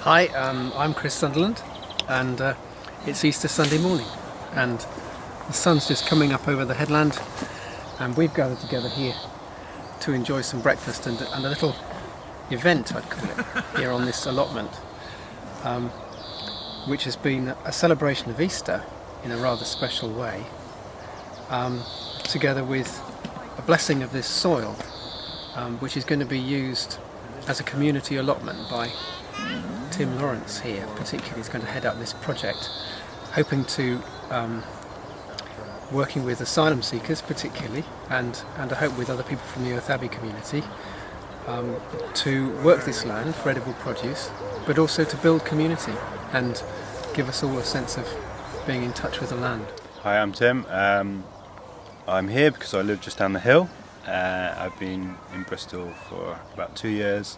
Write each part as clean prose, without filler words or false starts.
Hi, I'm Chris Sunderland, and it's Easter Sunday morning, and the sun's just coming up over the headland, and we've gathered together here to enjoy some breakfast and a little event, I'd call it, here on this allotment, which has been a celebration of Easter in a rather special way, together with a blessing of this soil, which is going to be used as a community allotment by Tim Lawrence here particularly is going to head up this project, hoping to, working with asylum seekers particularly, and I hope with other people from the EarthAbbey community, to work this land for edible produce, but also to build community and give us all a sense of being in touch with the land. Hi, I'm Tim. I'm here because I live just down the hill. I've been in Bristol for about 2 years.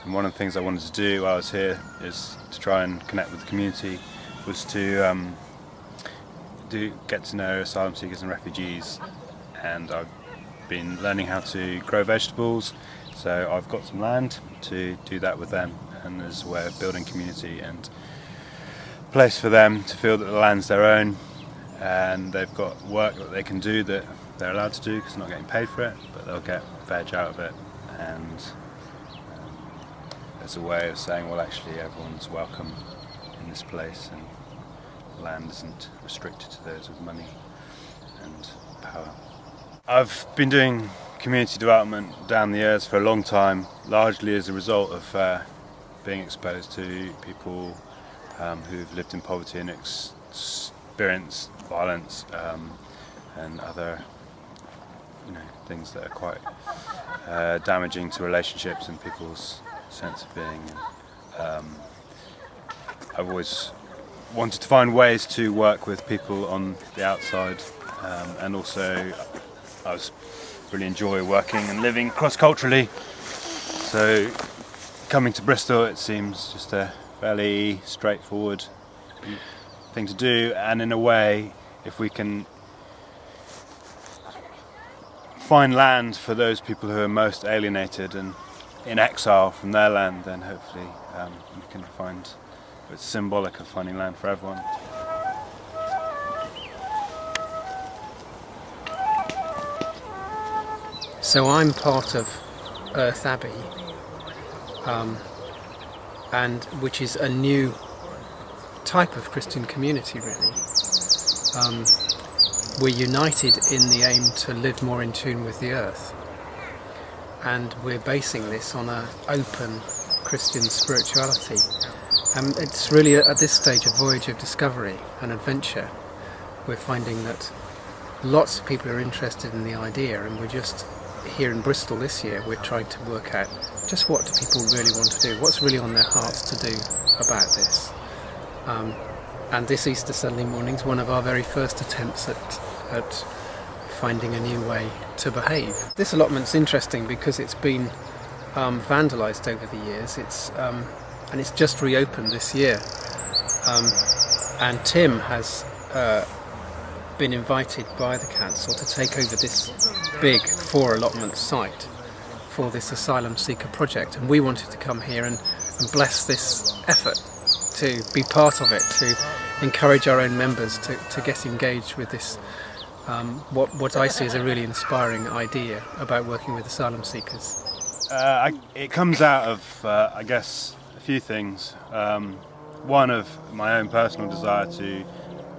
And one of the things I wanted to do while I was here is to try and connect with the community, was to get to know asylum seekers and refugees. And I've been learning how to grow vegetables, so I've got some land to do that with them, and as a way of building community and a place for them to feel that the land's their own, and they've got work that they can do that they're allowed to do because they're not getting paid for it, but they'll get veg out of it. And as a way of saying, well, actually everyone's welcome in this place, and land isn't restricted to those with money and power. I've been doing community development down the years for a long time, largely as a result of being exposed to people who've lived in poverty and experienced violence and other things that are quite damaging to relationships and people's sense of being. I've always wanted to find ways to work with people on the outside, and also I really enjoy working and living cross-culturally, so coming to Bristol it seems just a fairly straightforward thing to do. And in a way, if we can find land for those people who are most alienated and in exile from their land, then hopefully we can find, it's symbolic of finding land for everyone. So I'm part of EarthAbbey, and which is a new type of Christian community really. We're united in the aim to live more in tune with the earth, and we're basing this on an open Christian spirituality. It's really at this stage a voyage of discovery and adventure. We're finding that lots of people are interested in the idea, and we're just here in Bristol this year, we're trying to work out just what do people really want to do, what's really on their hearts to do about this. And this Easter Sunday morning is one of our very first attempts at finding a new way to behave. This allotment's interesting because it's been vandalised over the years. And it's just reopened this year. And Tim has been invited by the council to take over this big 4 allotment site for this asylum seeker project. And we wanted to come here and bless this effort, to be part of it, to encourage our own members to get engaged with this, what I see as a really inspiring idea about working with asylum seekers. It comes out of, I guess, a few things. One of my own personal desire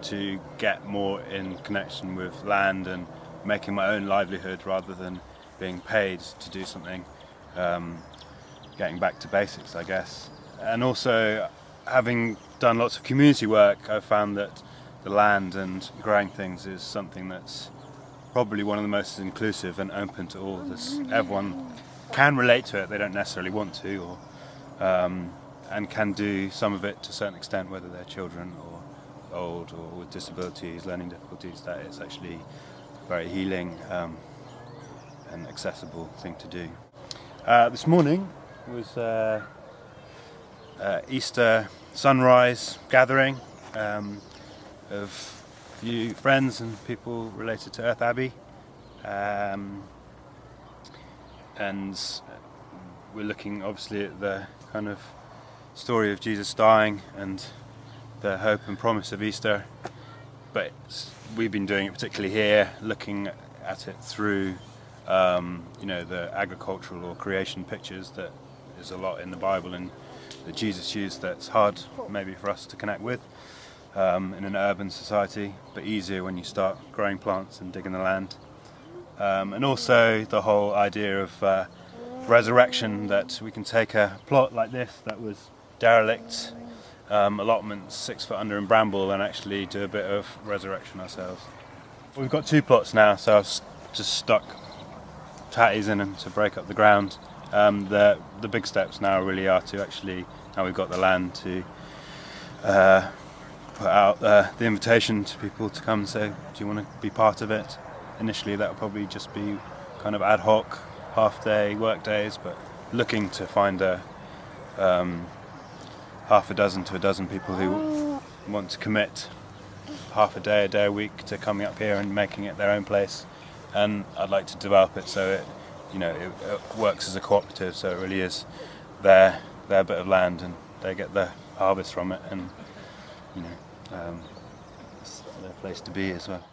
to get more in connection with land and making my own livelihood rather than being paid to do something, getting back to basics, I guess. And also, having done lots of community work, I've found that the land and growing things is something that's probably one of the most inclusive and open to all. Everyone can relate to it, they don't necessarily want to, or and can do some of it to a certain extent, whether they're children or old or with disabilities, learning difficulties. That is actually a very healing and accessible thing to do. This morning was Easter sunrise gathering of a few friends and people related to EarthAbbey, and we're looking obviously at the kind of story of Jesus dying and the hope and promise of Easter, but we've been doing it particularly here, looking at it through the agricultural or creation pictures that there's a lot in the Bible and that Jesus used that's hard maybe for us to connect with in an urban society, but easier when you start growing plants and digging the land. And also the whole idea of resurrection, that we can take a plot like this that was derelict, allotments 6 foot under in bramble, and actually do a bit of resurrection ourselves. We've got 2 plots now, so I've just stuck tatties in them to break up the ground. The big steps now really are to actually, now we've got the land, to put out the invitation to people to come and say, do you want to be part of it? Initially that will probably just be kind of ad hoc, half-day work days, but looking to find half a dozen to a dozen people who want to commit half a day a week to coming up here and making it their own place. And I'd like to develop it so it works as a cooperative, so it really is their bit of land and they get the harvest from it, and it's their place to be as well.